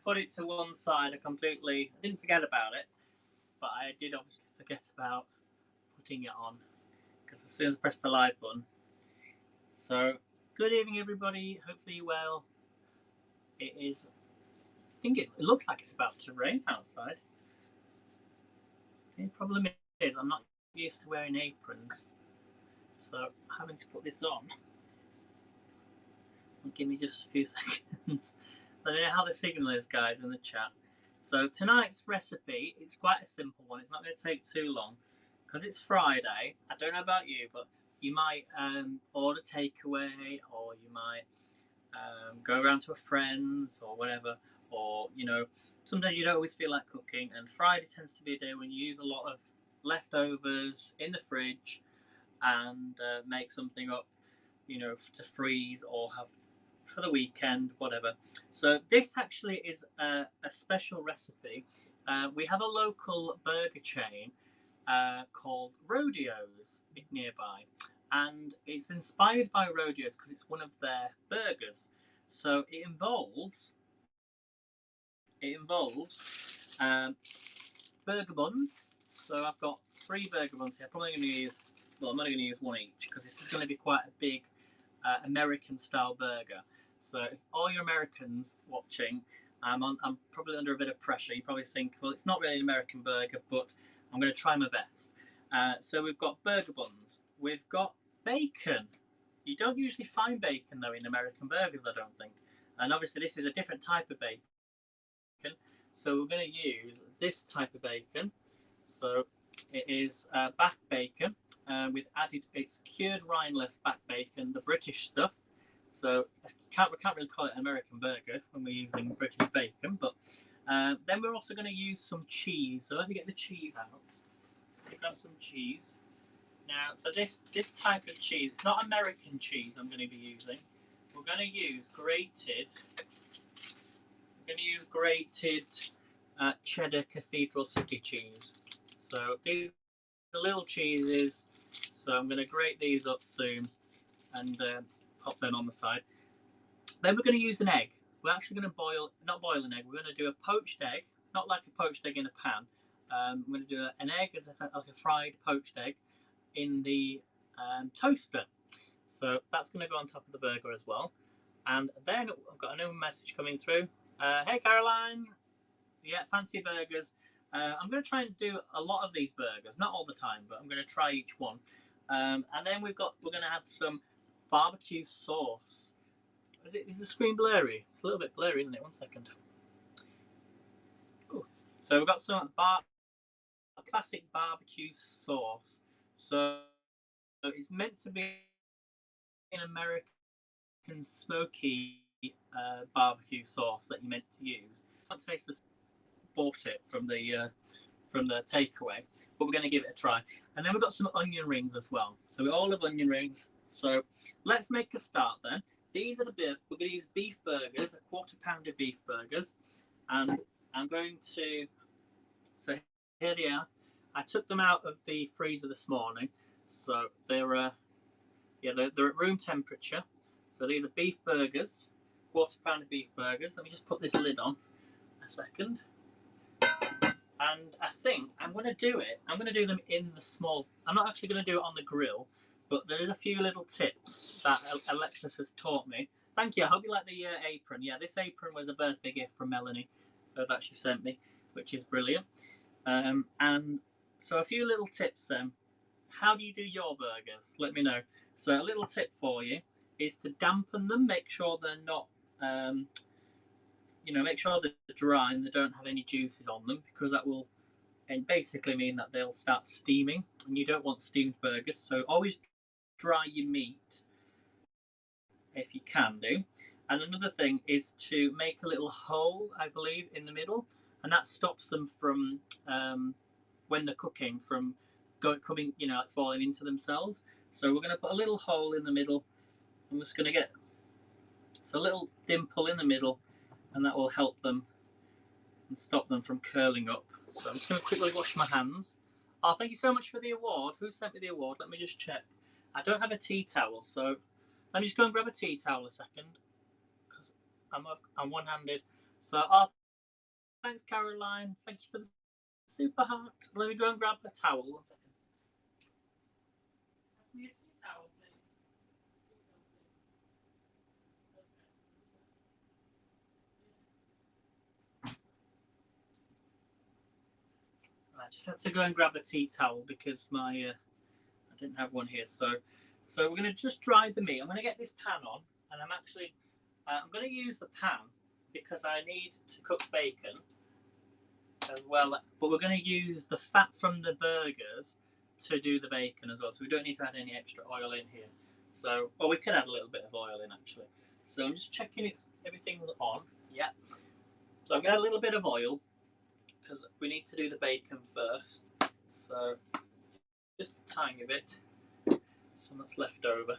put it to one side. I didn't forget about it, but I did obviously forget about putting it on because as soon as I pressed the live button. So, good evening, everybody. Hopefully you're well. It is. I think it looks like it's about to rain outside. The problem is I'm not used to wearing aprons, so having to put this on. Give me just a few seconds. Let me know how the signal is, guys, in the chat. So tonight's recipe is quite a simple one. It's not going to take too long because it's Friday. I don't know about you, but you might order takeaway, or you might go around to a friend's or whatever, or sometimes you don't always feel like cooking, and Friday tends to be a day when you use a lot of leftovers in the fridge and make something up, to freeze or have for the weekend, whatever. So this actually is a special recipe. We have a local burger chain called Rodeos nearby, and it's inspired by Rodeos because it's one of their burgers. So it involves burger buns. So I've got 3 burger buns here. I'm probably going to use, well, I'm only going to use 1 each because this is going to be quite a big American style burger. So if all your Americans watching, I'm probably under a bit of pressure. You probably think, well, it's not really an American burger, but I'm going to try my best. So we've got burger buns. We've got bacon. You don't usually find bacon though in American burgers, I don't think. And obviously this is a different type of bacon. So we're going to use this type of bacon. So it is back bacon. With added, it's cured rineless back bacon, the British stuff. So we can't really call it an American burger when we're using British bacon. But then we're also going to use some cheese. So let me get the cheese out. We've got some cheese. Now for this type of cheese, it's not American cheese I'm going to be using. We're going to use grated. We're going to use grated cheddar Cathedral City cheese. So these are the little cheeses. So I'm going to grate these up soon and pop them on the side. Then we're going to use an egg. We're actually going to not boil an egg, we're going to do a poached egg, not like a poached egg in a pan. I'm going to do an egg as like a fried poached egg in the toaster. So that's going to go on top of the burger as well. And then I've got a new message coming through. Hey Caroline, yeah, fancy burgers. I'm going to try and do a lot of these burgers, not all the time, but I'm going to try each one. And then we're going to have some barbecue sauce. Is the screen blurry? It's a little bit blurry, isn't it? 1 second. Ooh. So we've got some classic barbecue sauce. So it's meant to be an American smoky barbecue sauce that you're meant to use. I can't taste this. Bought it from the takeaway, but we're going to give it a try. And then we've got some onion rings as well. So we all have onion rings. So let's make a start then. These are we're going to use beef burgers, a 1/4 pound of beef burgers, and I'm going to. So here they are. I took them out of the freezer this morning, so they're at room temperature. So these are beef burgers, 1/4 pound of beef burgers. Let me just put this lid on a second. And I think I'm going to do them in the small. I'm not actually going to do it on the grill, but there is a few little tips that Alexis has taught me. Thank you. I hope you like the apron. Yeah, this apron was a birthday gift from Melanie, so that she sent me, which is brilliant. And so a few little tips then. How do you do your burgers? Let me know. So a little tip for you is to dampen them. Make sure they're not. Make sure they're dry and they don't have any juices on them, because that will basically mean that they'll start steaming, and you don't want steamed burgers. So always dry your meat if you can do. And another thing is to make a little hole, I believe, in the middle, and that stops them from when they're cooking from falling into themselves. So we're going to put a little hole in the middle. I'm just going to get a little dimple in the middle, and that will help them and stop them from curling up. So I'm just going to quickly wash my hands. Oh, thank you so much for the award. Who sent me the award? Let me just check. I don't have a tea towel, so let me just go and grab a tea towel a second, because I'm one-handed. So, Thanks, Caroline. Thank you for the super heart. Let me go and grab the towel. 1 second. Pass me a tea towel, please. I just had to go and grab a tea towel because my I didn't have one here. So we're going to just dry the meat. I'm going to get this pan on, and I'm going to use the pan because I need to cook bacon as well. But we're going to use the fat from the burgers to do the bacon as well. So we don't need to add any extra oil in here. So, well, we could add a little bit of oil in actually. So I'm just checking everything's on. Yeah. So I'm going to add a little bit of oil because we need to do the bacon first. So just a tiny bit. Some that's left over.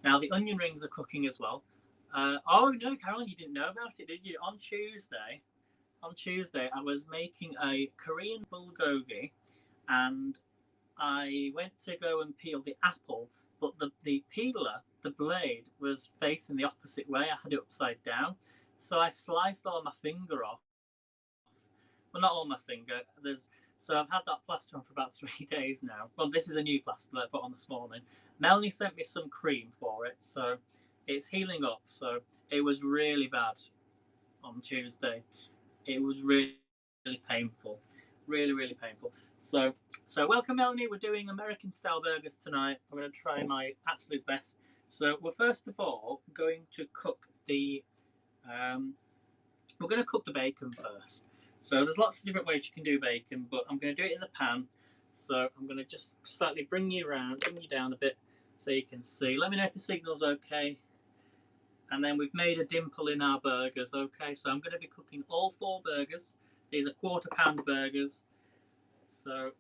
Now the onion rings are cooking as well. Oh no, Caroline, you didn't know about it, did you? On Tuesday, I was making a Korean bulgogi, and I went to go and peel the apple, but the peeler, the blade, was facing the opposite way. I had it upside down, so I sliced all my finger off. Well, not all my finger. So I've had that plaster on for about 3 days now. Well, this is a new plaster that I put on this morning. Melanie sent me some cream for it, so it's healing up. So it was really bad on Tuesday. It was really, really painful. Really, really painful. So welcome, Melanie. We're doing American style burgers tonight. I'm going to try my absolute best. So we're first of all going to cook the we're going to cook the bacon first. So there's lots of different ways you can do bacon, but I'm going to do it in the pan. So I'm going to just slightly bring you down a bit so you can see. Let me know if the signal's okay. And then we've made a dimple in our burgers, okay? So I'm going to be cooking all 4 burgers. These are £1/4 burgers. So I'm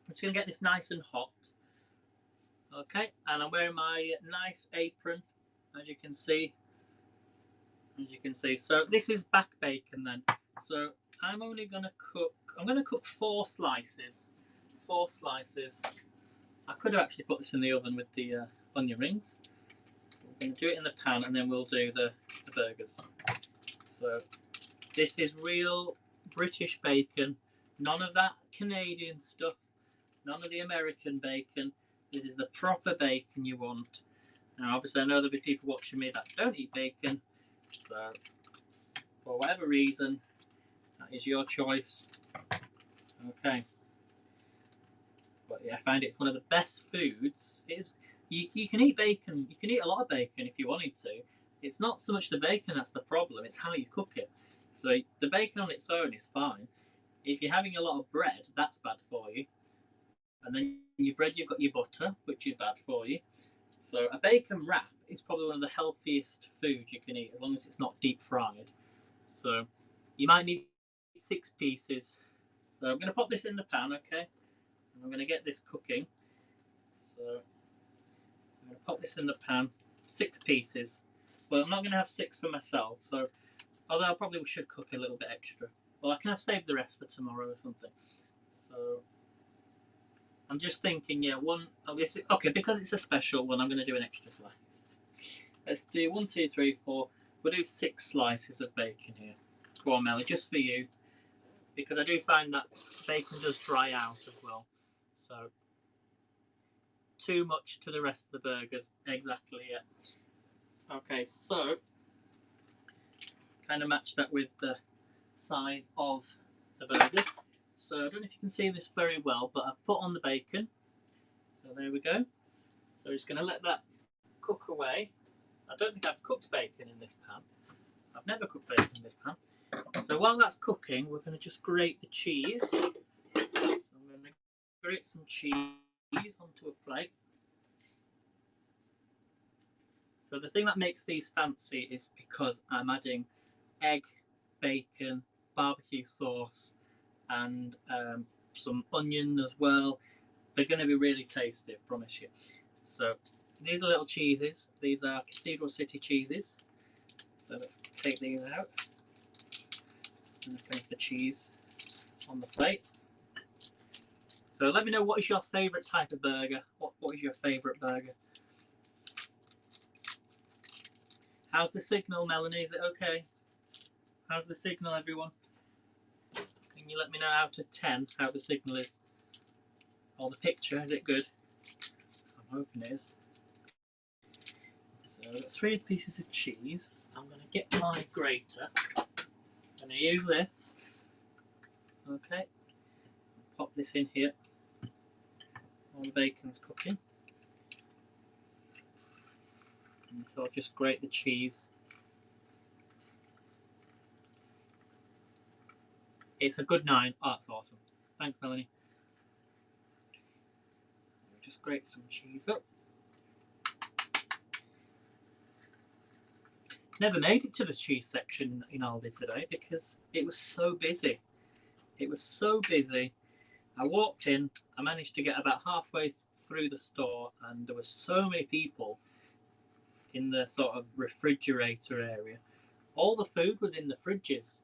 just going to get this nice and hot. Okay, and I'm wearing my nice apron, as you can see. So this is back bacon then. So I'm only going to cook 4 slices. 4 slices. I could have actually put this in the oven with the onion rings. We're going to do it in the pan, and then we'll do the burgers. So this is real British bacon. None of that Canadian stuff. None of the American bacon. This is the proper bacon you want. Now, obviously, I know there'll be people watching me that don't eat bacon. So, for whatever reason, that is your choice. Okay. But yeah, I find it's one of the best foods. You can eat bacon. You can eat a lot of bacon if you wanted to. It's not so much the bacon that's the problem. It's how you cook it. So the bacon on its own is fine. If you're having a lot of bread, that's bad for you. And then your bread, you've got your butter, which is bad for you. So a bacon wrap is probably one of the healthiest foods you can eat, as long as it's not deep fried. So you might need 6 pieces. So I'm going to pop this in the pan, okay? And I'm going to get this cooking. So I'm going to pop this in the pan, 6 pieces. Well, I'm not going to have 6 for myself, so although I probably should cook a little bit extra. Well, I can have saved the rest for tomorrow or something. So I'm just thinking, yeah, okay, because it's a special one, I'm going to do an extra slice. Let's do 1, 2, 3, 4. We'll do 6 slices of bacon here. Go on, Melly, just for you. Because I do find that bacon does dry out as well. So, too much to the rest of the burgers. Exactly, yeah. Okay, so, kind of match that with the size of the burger. So, I don't know if you can see this very well, but I've put on the bacon. So, there we go. So, I'm just going to let that cook away. I don't think I've cooked bacon in this pan. I've never cooked bacon in this pan. So while that's cooking, we're going to just grate the cheese. So I'm going to grate some cheese onto a plate. So the thing that makes these fancy is because I'm adding egg, bacon, barbecue sauce, and some onion as well. They're going to be really tasty, I promise you. So these are little cheeses. These are Cathedral City cheeses. So let's take these out. And place the cheese on the plate. So let me know, what is your favourite type of burger? What is your favourite burger? How's the signal, Melanie? Is it okay? How's the signal, everyone? Can you let me know out of 10 how the signal is? Or the picture, is it good? I'm hoping it is. So I've got 3 pieces of cheese. I'm going to get my grater. I'm going to use this. Okay. Pop this in here. While the bacon's cooking. And so I'll just grate the cheese. It's a good 9. Oh, that's awesome. Thanks, Melanie. Just grate some cheese up. Never made it to the cheese section in Aldi today because it was so busy. It was so busy. I walked in, I managed to get about halfway through the store, and there were so many people in the sort of refrigerator area. All the food was in the fridges,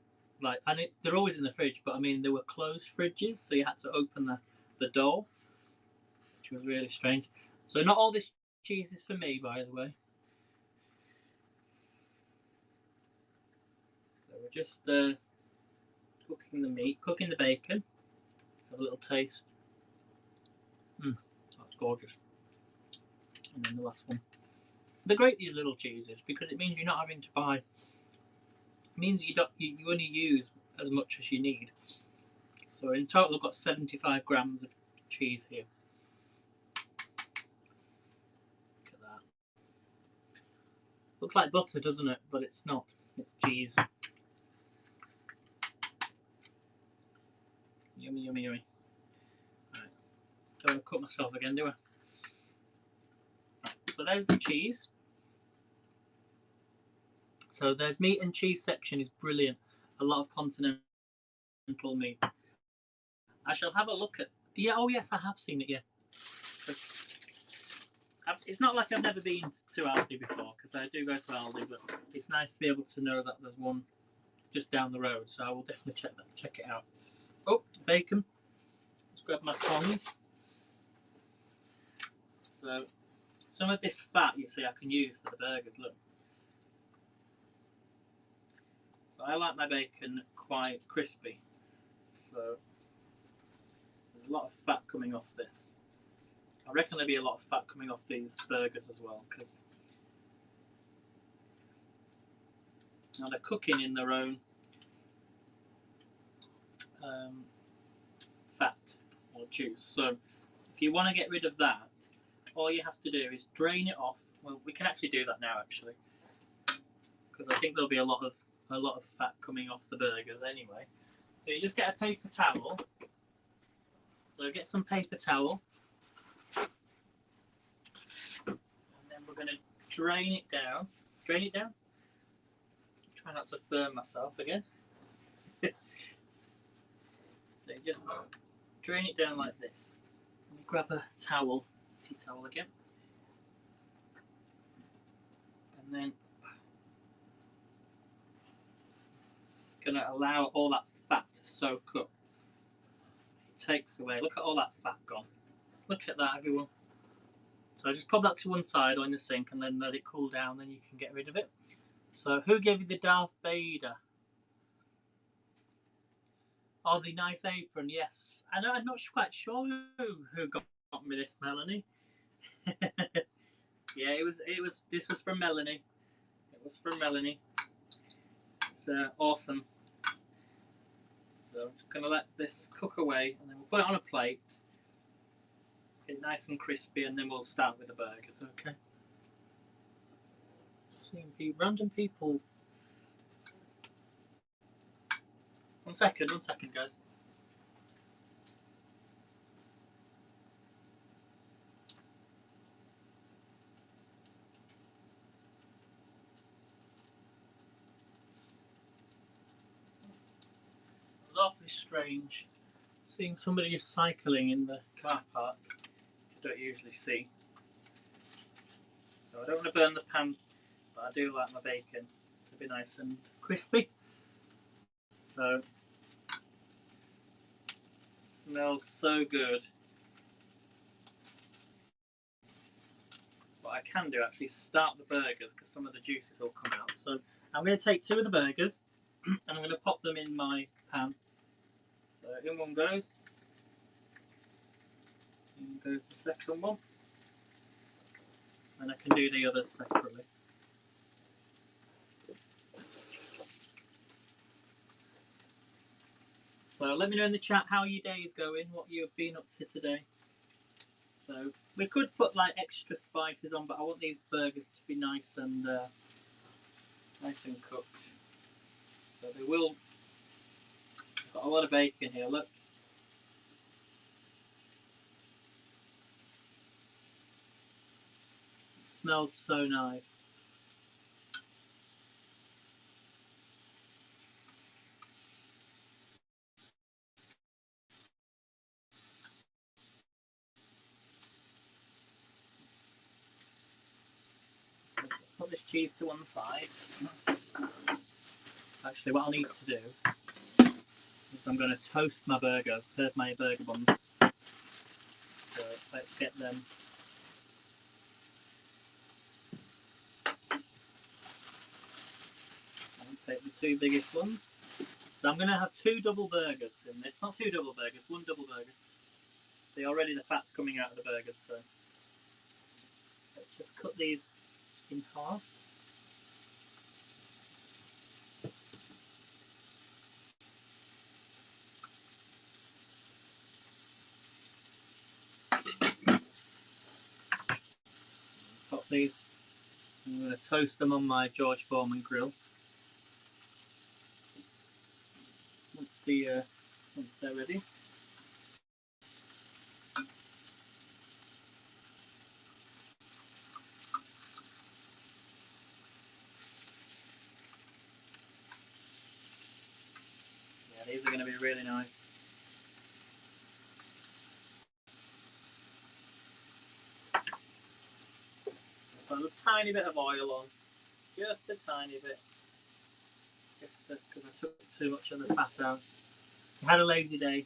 they're always in the fridge, but I mean there were closed fridges, so you had to open the door, which was really strange. So not all this cheese is for me, by the way. So we're just cooking the meat, cooking the bacon. Let's have a little taste. That's gorgeous. And then the last one. They're great, these little cheeses, because it means you're not having to buy. It means you only use as much as you need. So in total, I've got 75 grams of cheese here. Look at that. Looks like butter, doesn't it? But it's not. It's cheese. Yummy, yummy, yummy. Right. Don't want to cut myself again, do I? Right. So there's the cheese. So there's meat and cheese section is brilliant. A lot of continental meat. I shall have a look at. Yeah, oh yes, I have seen it. Yeah. It's not like I've never been to Aldi before, because I do go to Aldi, but it's nice to be able to know that there's one just down the road. So I will definitely check it out. Oh, bacon. Let's grab my tongs. So some of this fat, you see, I can use for the burgers. Look. So I like my bacon quite crispy. So there's a lot of fat coming off this. I reckon there'll be a lot of fat coming off these burgers as well, because now they're cooking in their own fat or juice. So if you want to get rid of that, all you have to do is drain it off. Well, we can actually do that now, actually, because I think there'll be a lot of fat coming off the burgers anyway. So you just get a paper towel. So get some paper towel. And then we're going to drain it down. Drain it down. Try not to burn myself again. So you just drain it down like this. Let me grab a towel, tea towel again. And then it's going to allow all that fat to soak up. It takes away, look at all that fat gone. Look at that, everyone. So just pop that to one side or in the sink and then let it cool down, then you can get rid of it. So who gave you the Darth Vader? Oh, the nice apron, yes. I know, I'm not quite sure who got me this, Melanie. Yeah, this was from Melanie. It was from Melanie. It's awesome. So I'm just gonna let this cook away and then we'll put it on a plate. Get it nice and crispy, and then we'll start with the burgers, okay? Seeing random people. One second, guys. It was awfully strange seeing somebody just cycling in the car park, which I don't usually see. So I don't want to burn the pan, but I do like my bacon to be nice and crispy. So smells so good. What I can do actually start the burgers because some of the juices will come out. So I'm going to take 2 of the burgers and I'm going to pop them in my pan. So in one goes. In goes the second one. And I can do the others separately. So let me know in the chat how your day is going, what you've been up to today. So we could put like extra spices on, but I want these burgers to be nice and cooked. So they will. I've got a lot of bacon here. Look. It smells so nice. Put this cheese to one side. Actually, what I'll need to do is I'm going to toast my burgers. Here's my burger buns. So let's get them. I'll take the two biggest ones. So I'm going to have two double burgers in this. Not two double burgers, one double burger. See, already the fat's coming out of the burgers, so let's just cut these in half. Put these. I'm going to toast them on my George Foreman grill. Once they're ready. Yeah, these are going to be really nice. Put a tiny bit of oil on, just a tiny bit, just because I took too much of the fat out. I had a lazy day.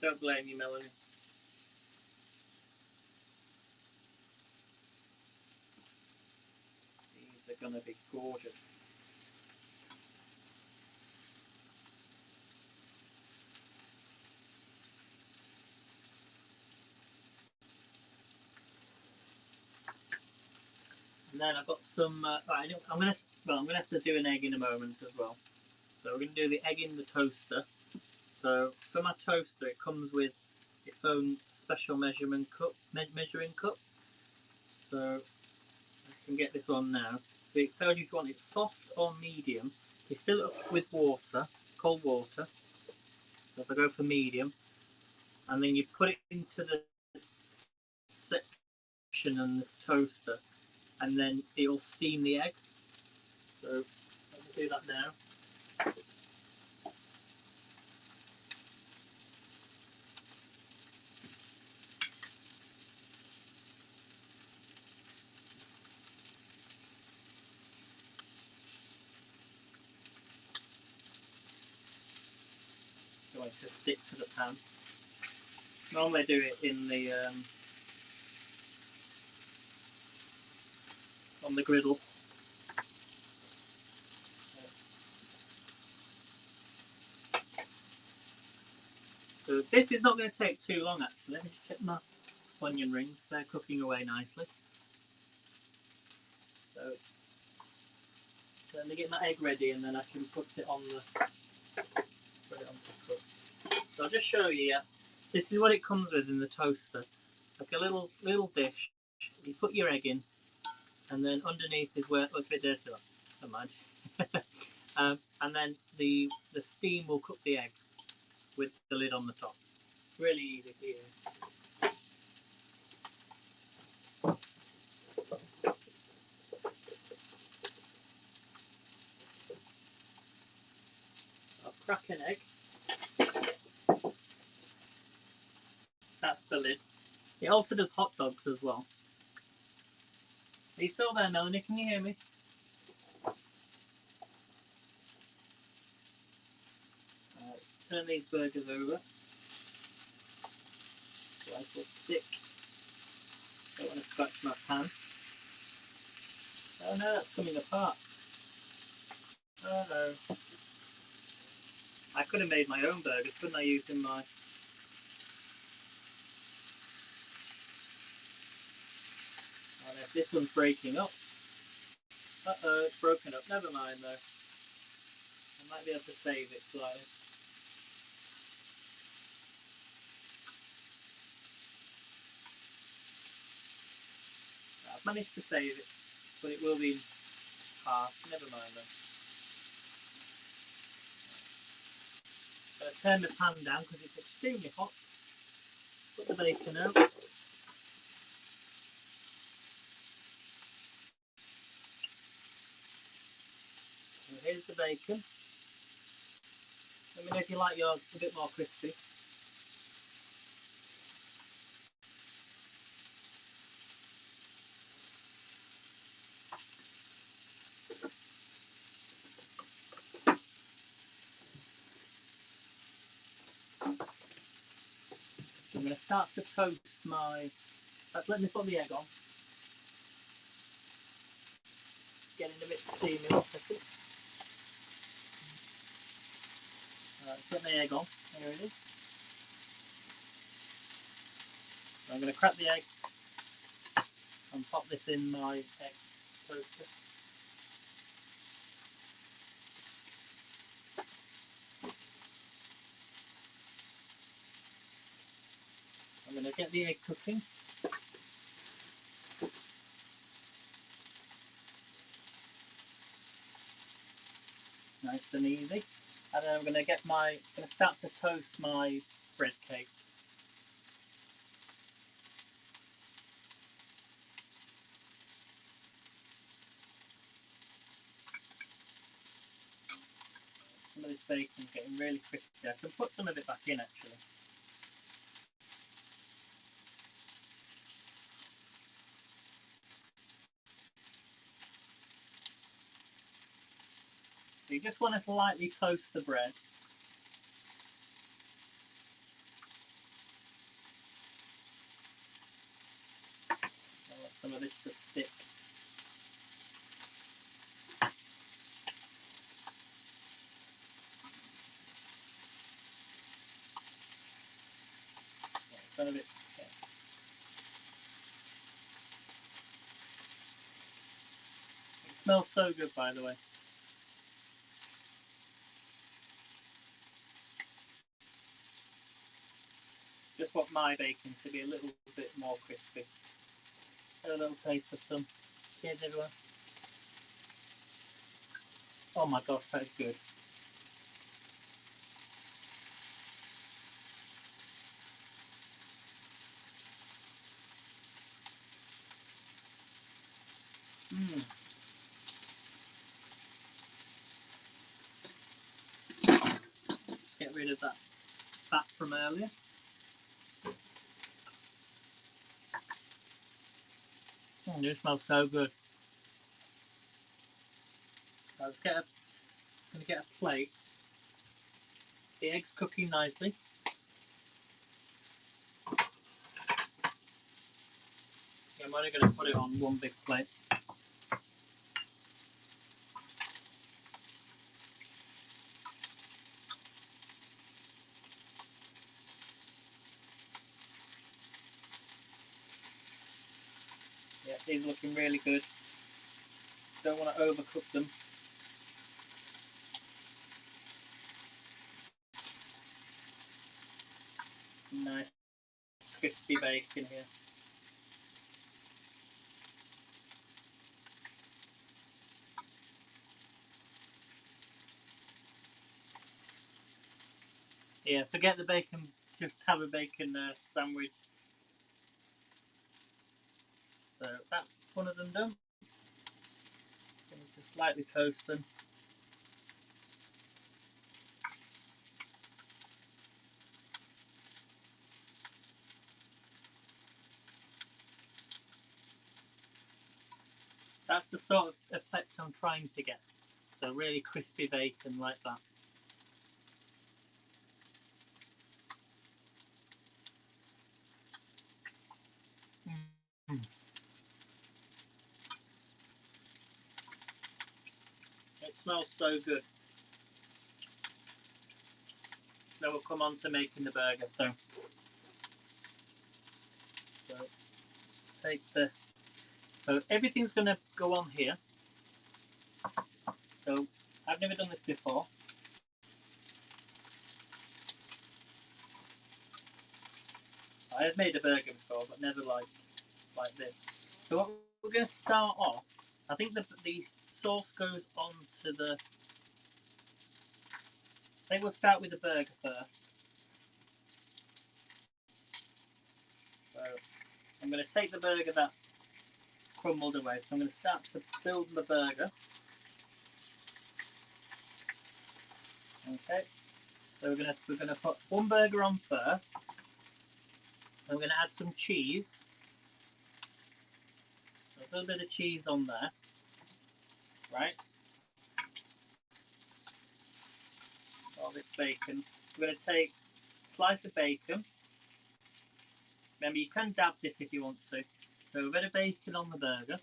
Don't blame you, Melanie. These are going to be gorgeous. And then I've got some. I'm gonna have to do an egg in a moment as well. So we're gonna do the egg in the toaster. So for my toaster, it comes with its own special measuring cup. So I can get this on now. So it tells you if you want it soft or medium. You fill it up with water, cold water. So if I go for medium, and then you put it into the section and the toaster, and then it will steam the egg. So let me do that now. Going to stick to the pan. Normally I do it in the on the griddle. So this is not going to take too long actually. Let me just check my onion rings. They're cooking away nicely. So let me get my egg ready and then I can put it on the cook. So I'll just show you. Yeah, this is what it comes with in the toaster. Like a little dish. You put your egg in, and then underneath is where it's a bit dirty. Never mind. And then the steam will cook the egg with the lid on the top. Really easy to use. I'll crack an egg. That's the lid. It also does hot dogs as well. Are you still there, Melanie? Can you hear me? Turn these burgers over. So I put stick. Don't want to scratch my pan. Oh no, that's coming apart. Oh no. I could have made my own burgers, couldn't I, using my... Oh, no, this one's breaking up. Uh-oh, it's broken up. Never mind, though. I might be able to save it slightly. I've managed to save it, but it will be in half. Never mind, though. Turn the pan down because it's extremely hot. Put the bacon out. So here's the bacon. Let me know if you like yours a bit more crispy. I'm going to start to toast my... let me put the egg on. Getting a bit steamy. 1 second. Get the egg on. Here it is. So I'm going to crack the egg and pop this in my egg toaster. I'm going to get the egg cooking. Nice and easy. And then I'm going to start to toast my bread cake. Some of this bacon's getting really crispy. I can put some of it back in actually. So you just want to lightly toast the bread. I want some of this to stick. Some of it. It smells so good, by the way. Just want my bacon to be a little bit more crispy. A little taste of some. Cheers, everyone. Oh my gosh, that's good. Mmm. Get rid of that fat from earlier. This smells so good. Let's get gonna get a plate. The egg's cooking nicely. I'm only going to put it on one big plate. Yeah, these are looking really good. Don't want to overcook them. Nice crispy bacon here. Yeah, forget the bacon, just have a bacon sandwich. So that's one of them done. Just lightly toast them. That's the sort of effect I'm trying to get. So really crispy bacon like that. Mm. It smells so good. then we'll come on to making the burger. So take the. So everything's going to go on here. So I've never done this before. I have made a burger before, but never like this. So what we're going to start off, I think the sauce goes on to the. I think we'll start with the burger first. So I'm going to take the burger that crumbled away. So I'm going to start to build the burger. Okay. So we're gonna put one burger on first. And we're going to add some cheese. So a little bit of cheese on there. Right. All this bacon. We're going to take a slice of bacon. Remember, you can dab this if you want to. So a bit of bacon on the burger.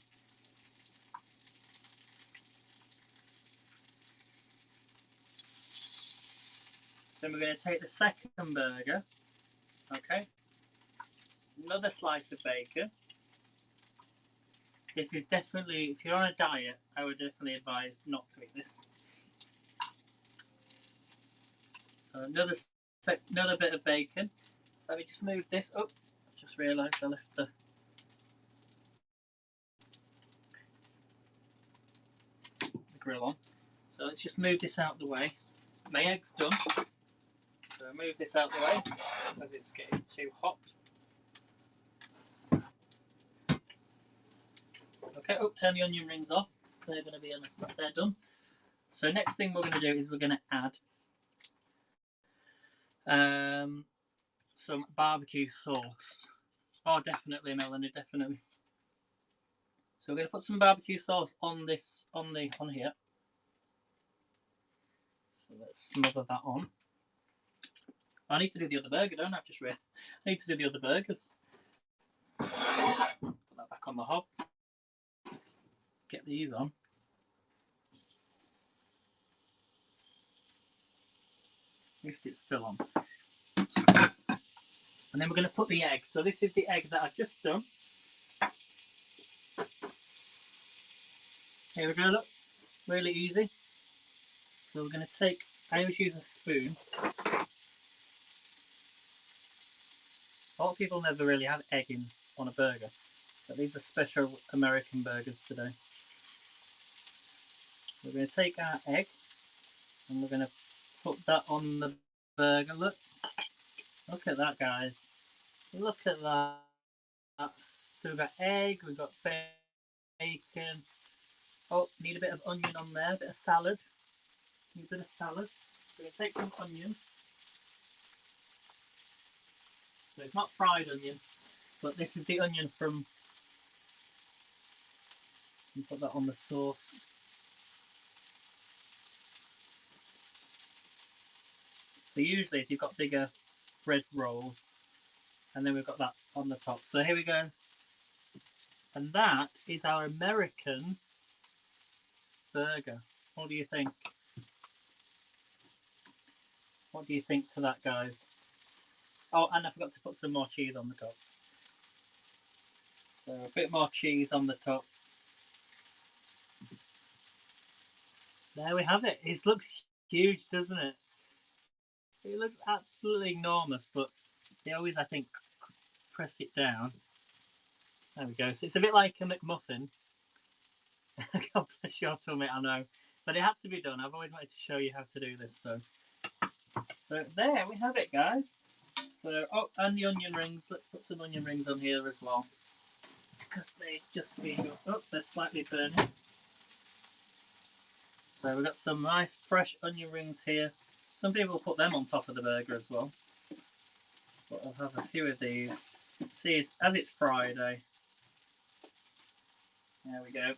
Then we're going to take the second burger. Okay. Another slice of bacon. This is definitely, if you're on a diet, I would definitely advise not to eat this. So another bit of bacon. Let me just move this up. I just realised I left the grill on. So let's just move this out of the way. My egg's done. So move this out of the way because it's getting too hot. Okay, turn the onion rings off. So they're going to be they're done. So next thing we're going to do is we're going to add some barbecue sauce. Oh, definitely, Melanie, definitely. So we're going to put some barbecue sauce on here. So let's smother that on. I need to do the other burger, don't I? I've just read. I need to do the other burgers. Put that back on the hob. Get these on. At least it's still on. And then we're going to put the egg. So this is the egg that I've just done. Here we go, look. Really easy. So we're going to take, I always use a spoon. A lot of people never really have egg on a burger. But these are special American burgers today. We're going to take our egg and we're going to put that on the burger. Look at that, guys. Look at that. So we've got egg, we've got bacon. Oh, need a bit of onion on there, a bit of salad. Need a bit of salad. So we're going to take some onion. So it's not fried onion, but this is the onion from. And put that on the sauce. So usually if you've got bigger bread rolls, and then we've got that on the top. So here we go. And that is our American burger. What do you think? What do you think to that, guys? Oh, and I forgot to put some more cheese on the top. So a bit more cheese on the top. There we have it. It looks huge, doesn't it? It looks absolutely enormous, but they always, I think, press it down. There we go. So it's a bit like a McMuffin. God bless your tummy, I know. But it had to be done. I've always wanted to show you how to do this. So there we have it, guys. So, oh, and the onion rings. Let's put some onion rings on here as well. Because they've just been, oh, they're slightly burning. So we've got some nice fresh onion rings here. Some people put them on top of the burger as well. But I'll have a few of these. See, as it's Friday. There we go.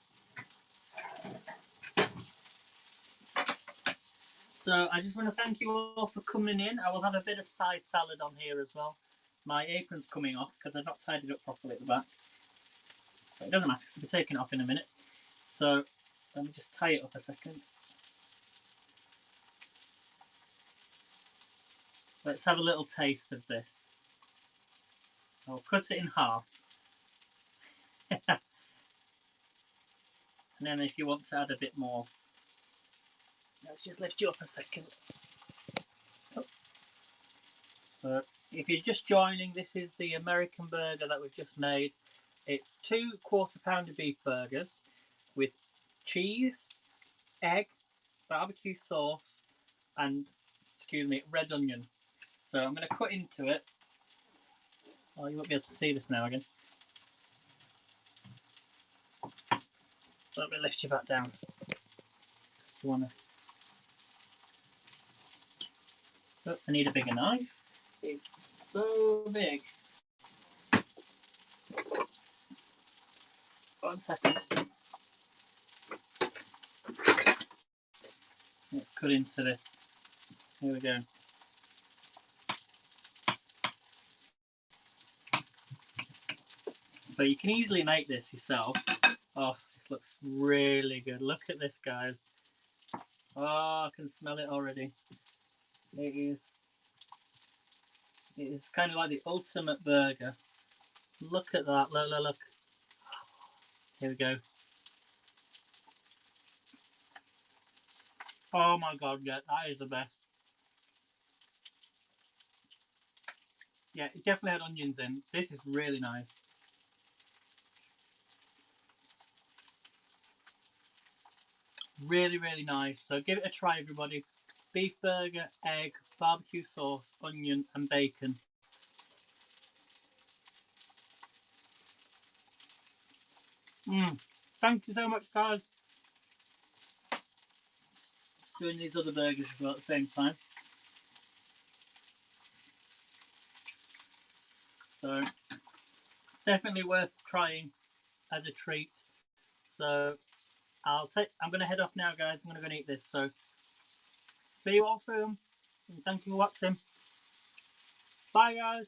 So I just want to thank you all for coming in. I will have a bit of side salad on here as well. My apron's coming off because I've not tied it up properly at the back. So it doesn't matter because I'll be taking it off in a minute. So let me just tie it up a second. Let's have a little taste of this. I'll cut it in half. And then if you want to add a bit more, let's just lift you up a second. So if you're just joining, this is the American burger that we've just made. It's 2 quarter-pounder beef burgers with cheese, egg, barbecue sauce, and, excuse me, red onion. So I'm going to cut into it. Oh, you won't be able to see this now again. Let me lift you back down. You want to... Oh, I need a bigger knife. It's so big. 1 second. Let's cut into this. Here we go. So you can easily make this yourself. Oh, this looks really good. Look at this, guys. Oh, I can smell it already. It is kind of like the ultimate burger. Look at that. Look, look, look. Here we go. Oh my god, yeah, that is the best. Yeah, it definitely had onions in. This is really nice. Really, really nice. So give it a try, everybody. Beef burger, egg, barbecue sauce, onion, and bacon. Thank you so much, guys. Doing these other burgers as well at the same time. So definitely worth trying as a treat. So I'm going to head off now, guys. I'm going to go and eat this. So see you all soon. And thank you for watching. Bye, guys.